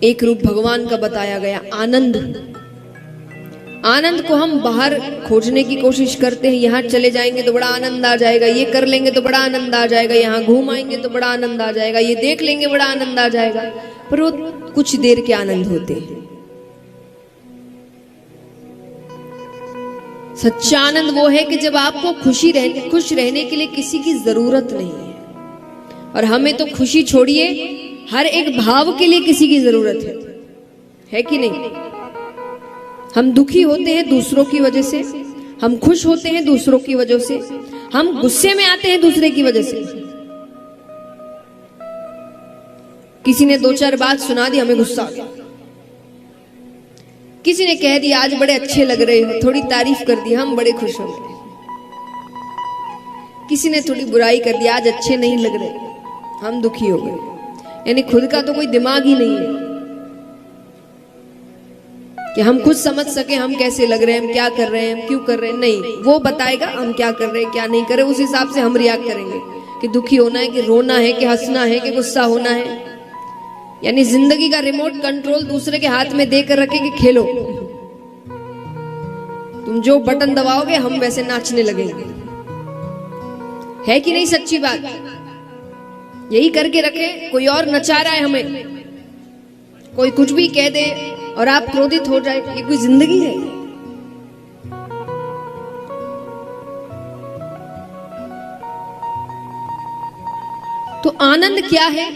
एक रूप भगवान का बताया गया, आनंद। आनंद को हम बाहर खोजने की कोशिश करते हैं, यहाँ चले जाएंगे तो बड़ा आनंद आ जाएगा, ये कर लेंगे तो बड़ा आनंद आ जाएगा, यहाँ घूम आएंगे तो बड़ा आनंद आ जाएगा, ये देख लेंगे बड़ा आनंद आ जाएगा। पर वो कुछ देर के आनंद होते हैं। सच्चा आनंद वो है कि जब आपको खुश रहने के लिए किसी की जरूरत नहीं है। और हमें तो खुशी छोड़िए, हर एक भाव के लिए किसी की जरूरत है कि नहीं? हम दुखी होते हैं दूसरों की वजह से, हम खुश होते हैं दूसरों की वजह से, हम गुस्से में आते हैं दूसरे की वजह से। किसी ने दो चार बात सुना दी, हमें गुस्सा आ गया। किसी ने कह दिया आज बड़े अच्छे लग रहे हो, थोड़ी तारीफ कर दी, हम बड़े खुश हो गए। किसी ने थोड़ी बुराई कर दी, आज अच्छे नहीं लग रहे, हम दुखी हो गए। यानी खुद का तो कोई दिमाग ही नहीं है कि हम खुद समझ सके हम कैसे लग रहे हैं, हम क्या कर रहे हैं, हम क्यों कर रहे हैं। नहीं, वो बताएगा हम क्या कर रहे हैं, क्या नहीं कर रहे, उस हिसाब से हम रिएक्ट करेंगे कि दुखी होना है कि रोना है कि हंसना है कि गुस्सा होना है। यानी जिंदगी का रिमोट कंट्रोल दूसरे के हाथ में देकर रखे कि खेलो, तुम जो बटन दबाओगे हम वैसे नाचने लगेंगे। है कि नहीं सच्ची बात? यही करके रखे, कोई और नचा रहा है हमें, कोई कुछ भी कह दे और आप क्रोधित हो जाए, ये कोई जिंदगी है? तो आनंद क्या है?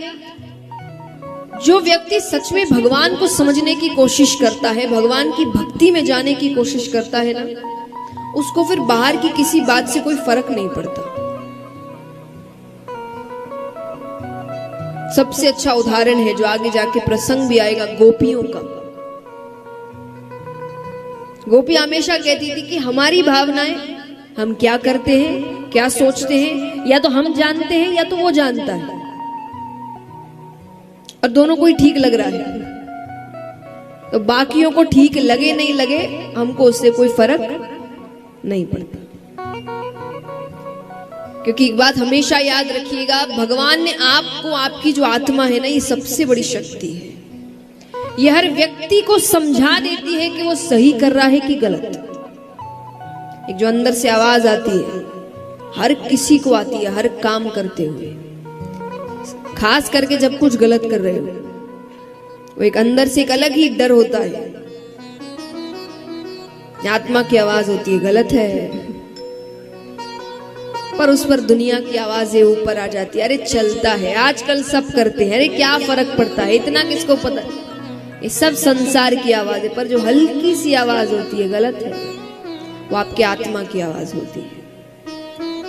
जो व्यक्ति सच में भगवान को समझने की कोशिश करता है, भगवान की भक्ति में जाने की कोशिश करता है ना, उसको फिर बाहर की किसी बात से कोई फर्क नहीं पड़ता। सबसे अच्छा उदाहरण है जो आगे जाके प्रसंग भी आएगा, गोपियों का। गोपी हमेशा कहती थी कि हमारी भावनाएं, हम क्या करते हैं, क्या सोचते हैं, या तो हम जानते हैं या तो वो जानता है, और दोनों को ही ठीक लग रहा है। तो बाकियों को ठीक लगे नहीं लगे, हमको उससे कोई फर्क नहीं पड़ता। क्योंकि एक बात हमेशा याद रखिएगा, भगवान ने आपको, आपकी जो आत्मा है ना, ये सबसे बड़ी शक्ति है। ये हर व्यक्ति को समझा देती है कि वो सही कर रहा है कि गलत। एक जो अंदर से आवाज आती है, हर किसी को आती है, हर काम करते हुए, खास करके जब कुछ गलत कर रहे हो, वो एक अंदर से एक अलग ही डर होता है। आत्मा की आवाज होती है गलत है, पर उस पर दुनिया की आवाजें ऊपर आ जाती है, अरे चलता है, आजकल सब करते हैं, अरे क्या फर्क पड़ता है, इतना किसको पता। ये सब संसार की आवाज है, पर जो हल्की सी आवाज होती है गलत है, वो आपकी आत्मा की आवाज होती है,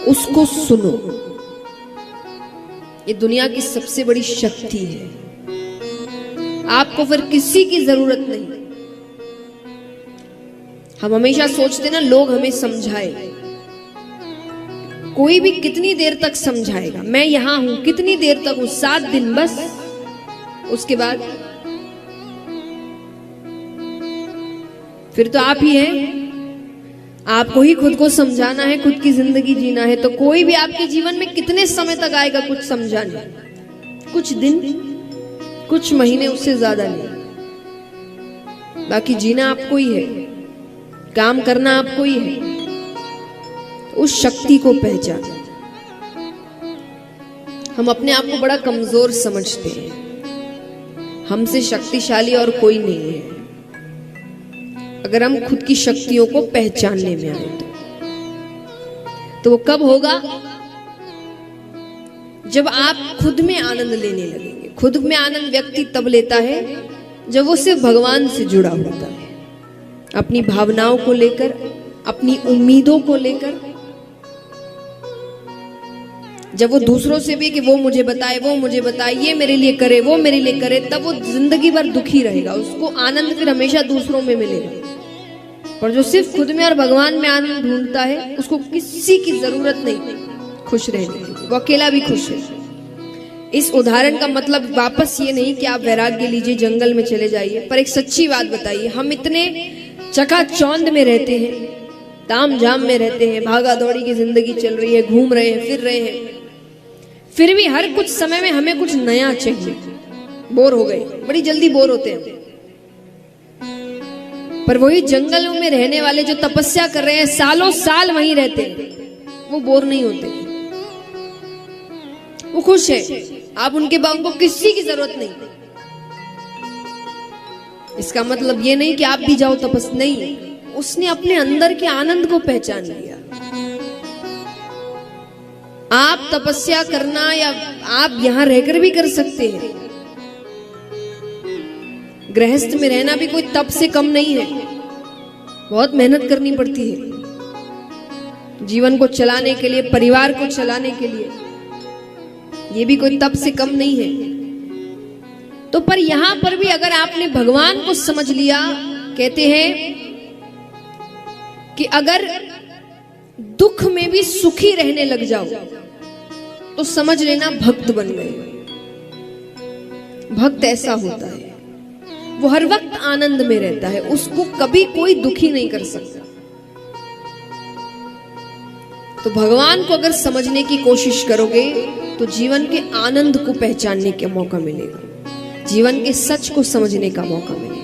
उसको सुनो। ये दुनिया की सबसे बड़ी शक्ति है। आपको फिर किसी की जरूरत नहीं। हम हमेशा सोचते ना लोग हमें समझाए, कोई भी कितनी देर तक समझाएगा, मैं यहां हूं, कितनी देर तक हूं, 7 दिन बस, उसके बाद फिर तो आप ही हैं। आपको ही खुद को समझाना है, खुद की जिंदगी जीना है। तो कोई भी आपके जीवन में कितने समय तक आएगा कुछ समझाने? कुछ दिन, कुछ महीने, उससे ज्यादा नहीं। बाकी जीना आपको ही है, काम करना आपको ही है। तो उस शक्ति को पहचान। हम अपने आप को बड़ा कमजोर समझते हैं, हमसे शक्तिशाली और कोई नहीं है। अगर हम खुद की शक्तियों को पहचानने में आए तो वो कब होगा? जब आप खुद में आनंद लेने लगेंगे। खुद में आनंद व्यक्ति तब लेता है जब वो सिर्फ भगवान से जुड़ा होता है, अपनी भावनाओं को लेकर, अपनी उम्मीदों को लेकर। जब वो दूसरों से भी कि वो मुझे बताए, वो मुझे बताए, ये मेरे लिए करे, वो मेरे लिए करे, तब वो जिंदगी भर दुखी रहेगा। उसको आनंद फिर हमेशा दूसरों में मिलेगा। पर जो सिर्फ खुद में और भगवान में आनंद ढूंढता है, उसको किसी की जरूरत नहीं खुश रहने की, वो अकेला भी खुश है। इस उदाहरण का मतलब वापस ये नहीं कि आप वैराग्य लीजिए, जंगल में चले जाइए, पर एक सच्ची बात बताइए, हम इतने चकाचौंध में रहते हैं, ताम झाम में रहते हैं, भागा दौड़ी की जिंदगी चल रही है, घूम रहे हैं, फिर रहे हैं, फिर भी हर कुछ समय में हमें कुछ नया चाहिए। बोर हो गए, बड़ी जल्दी बोर होते हैं। पर वही जंगलों में रहने वाले जो तपस्या कर रहे हैं, सालों साल वहीं रहते हैं, वो बोर नहीं होते, वो खुश है। आप उनके बाद उनको किसी की जरूरत नहीं। इसका मतलब ये नहीं कि आप भी जाओ तपस्या, नहीं, उसने अपने अंदर के आनंद को पहचान लिया। आप तपस्या करना या आप यहां रहकर भी कर सकते हैं। गृहस्थ में रहना भी कोई तप से कम नहीं है, बहुत मेहनत करनी पड़ती है जीवन को चलाने के लिए, परिवार को चलाने के लिए, ये भी कोई तप से कम नहीं है। तो पर यहां पर भी अगर आपने भगवान को समझ लिया, कहते हैं कि अगर दुख में भी सुखी रहने लग जाओ तो समझ लेना भक्त बन गए। भक्त ऐसा होता है, वो हर वक्त आनंद में रहता है, उसको कभी कोई दुखी नहीं कर सकता। तो भगवान को अगर समझने की कोशिश करोगे तो जीवन के आनंद को पहचानने का मौका मिलेगा, जीवन के सच को समझने का मौका मिलेगा।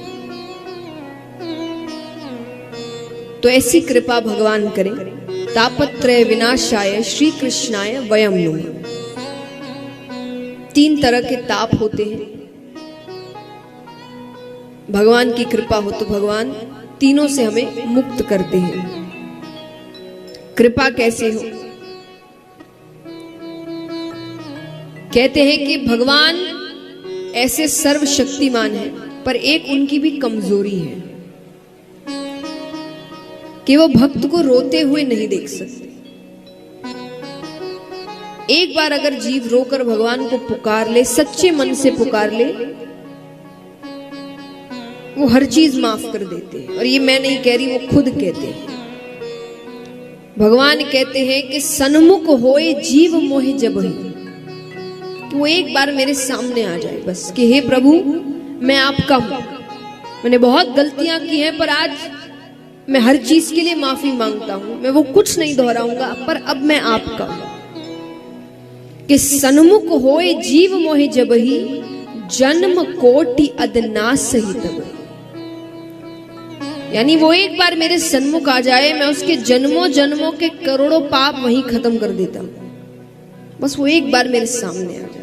तो ऐसी कृपा भगवान करें। तापत्रय विनाशाय श्री कृष्णाय वयम नमः। 3 तरह के ताप होते हैं, भगवान की कृपा हो तो भगवान तीनों से हमें मुक्त करते हैं। कृपा कैसे हो? कहते हैं कि भगवान ऐसे सर्वशक्तिमान है, पर एक उनकी भी कमजोरी है कि वो भक्त को रोते हुए नहीं देख सकते। एक बार अगर जीव रोकर भगवान को पुकार ले, सच्चे मन से पुकार ले, वो हर चीज माफ कर देते हैं। और ये मैं नहीं कह रही, वो खुद कहते हैं। भगवान कहते हैं कि सन्मुख होए जीव मोहि जबहि, कि वो एक बार मेरे सामने आ जाए बस, कि हे प्रभु मैं आपका हूं, मैंने बहुत गलतियां की हैं, पर आज मैं हर चीज के लिए माफी मांगता हूं, मैं वो कुछ नहीं दोहराऊंगा, पर अब मैं आपका हूं। कि सन्मुख होए जीव मोहि जबहि, जन्म कोटि अदनासहि तबहि। यानी वो एक बार मेरे सन्मुख आ जाए, मैं उसके जन्मों जन्मों के करोड़ों पाप वहीं खत्म कर देता हूं। बस वो एक बार मेरे सामने आ जाए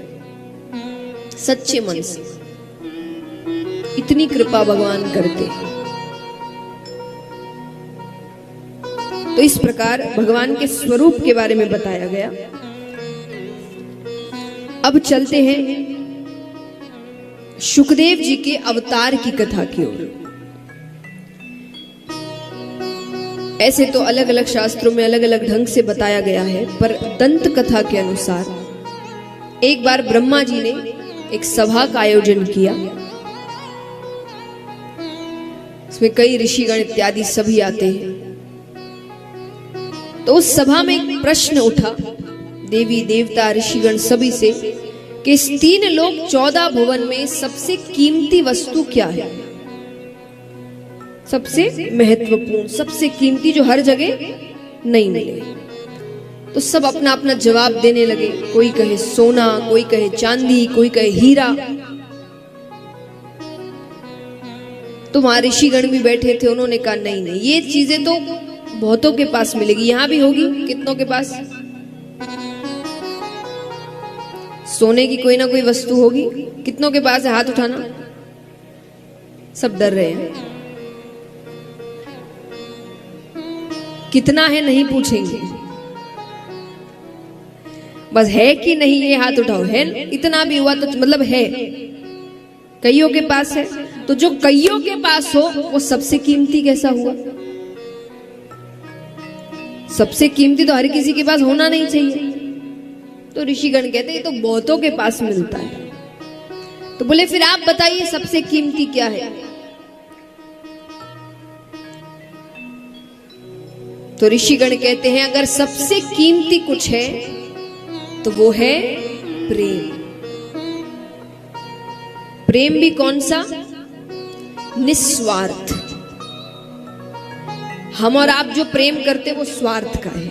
सच्चे मन से। इतनी कृपा भगवान करते हैं। तो इस प्रकार भगवान के स्वरूप के बारे में बताया गया। अब चलते हैं शुकदेव जी के अवतार की कथा की ओर। ऐसे तो अलग अलग शास्त्रों में अलग अलग ढंग से बताया गया है, पर दंत कथा के अनुसार एक बार ब्रह्मा जी ने एक सभा का आयोजन किया। इसमें कई ऋषिगण इत्यादि सभी आते हैं। तो उस सभा में एक प्रश्न उठा देवी देवता ऋषिगण सभी से कि इस 3 लोक 14 भुवन में सबसे कीमती वस्तु क्या है, सबसे महत्वपूर्ण, सबसे कीमती, जो हर जगह नहीं मिले। तो सब अपना अपना जवाब देने लगे। कोई कहे सोना, कोई कहे चांदी, कोई कहे हीरा। तो वहां ऋषिगण भी बैठे थे, उन्होंने कहा नहीं नहीं, ये चीजें तो बहुतों के पास मिलेगी, यहां भी होगी, कितनों के पास सोने की कोई ना कोई वस्तु होगी, कितनों के पास है, हाथ उठाना। सब डर रहे हैं। कितना है नहीं पूछेंगे, बस है कि नहीं ये हाथ उठाओ। है, इतना भी हुआ तो मतलब है, कईयों के पास है। तो जो कईयों के पास हो वो सबसे कीमती कैसा हुआ? सबसे कीमती तो हर किसी के पास होना नहीं चाहिए। तो ऋषिगण कहते ये तो बहुतों के पास मिलता है। तो बोले फिर आप बताइए सबसे कीमती क्या है? तो ऋषिगण कहते हैं अगर सबसे कीमती कुछ है तो वो है प्रेम। प्रेम भी कौन सा? निस्वार्थ। हम और आप जो प्रेम करते वो स्वार्थ का है,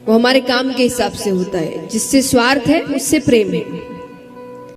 वो हमारे काम के हिसाब से होता है। जिससे स्वार्थ है उससे प्रेम है।